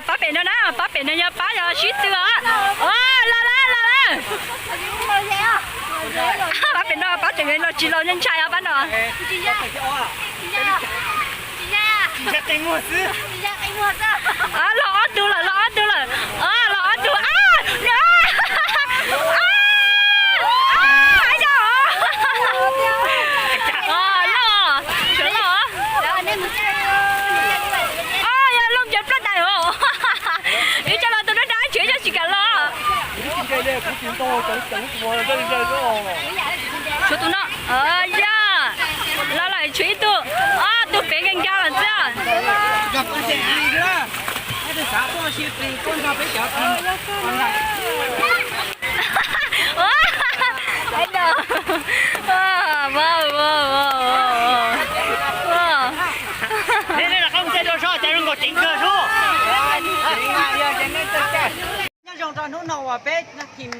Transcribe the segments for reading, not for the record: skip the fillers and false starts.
八边的呢，八边的要八要许多。哦，来来来来。八边的八这边了，几老人家要搬了。几下顶我死。啊，老阿多了，老阿多了，啊，老阿多啊，哎呀，啊，老，全老。啊呀，弄着不带哦，你叫老多人拿钱就行了。说多呢，哎呀，来来吹多，啊，都别人家了这样。gặp con trẻ gì nữa hay là xã con xịt thì con vào với chợ con này ai đâu đây là không xe đồ số chạy có chỉnh cơ số nhân dòng tròn nó nào bé tìm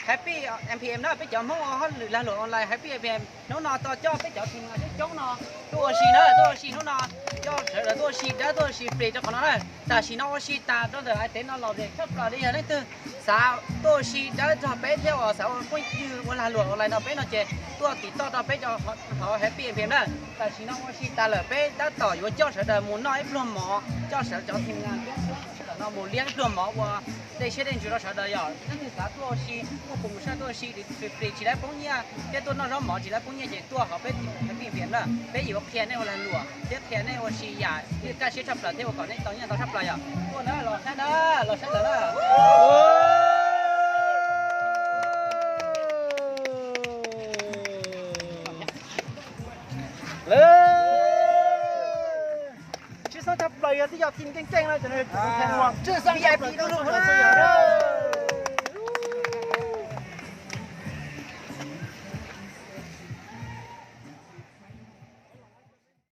happy MPM đó bé chợ mốt họ là lụa online happy MPM nó nào to cho bé chợ tìm cái chống nóตัวสีนะตัวสีนู้นนะย่อเถอะตัวสีได้ตัวสีเปรี้ยจะขนาดนั้นแต่สีน้องสีตาตัวเถอะไอ้เต้นเราเด็กชอบเราได้ยังไงตัวสาวตัวสีได้จะเป๊ะเที่ยวสาวคนยืนวันละหลวงอะไรเนาะเป๊ะเนาะเจตัวติดต่อต่อเป๊ะจะเขาแฮปปี้เพียงนั้นแต่สีน้องสีตาเลยเป๊ะได้ต่ออยู่เจ้าเถอะเดิมมูน้อยปลุกหมอเจ้าเถอะจะทีมงานเราหมูเลี้ยงปลุกหมอว่าได้เชื่อได้จุดเราเถอะเดียวนั่นคือสาวตัวสีพวกผมเชื่อตัวสีเปรี้ยจีได้ปุ๊บเนี่ยเจ้าตัวน้องเราหมอจีได้ปุ๊บเนี่ยเจตัวเขาเป๊ะแฮปปี้เพียงนั้นเป๊ะอยู่เพียงในวันละหลวงเจ๊เพียงในวันสีใหญ่ที่การเชื่อชอบเราที่ว่าก่อนนี้ตอนนี้เราชอบเราอย่างตัวนั้นเราใช่นะเราใช่แล้วนะชื่อสัตว์ปล่อยที่อยากกินเก่งๆเลยจะได้แทงว่าชื่อสัตว์ใหญ่ปีดูลูกนะ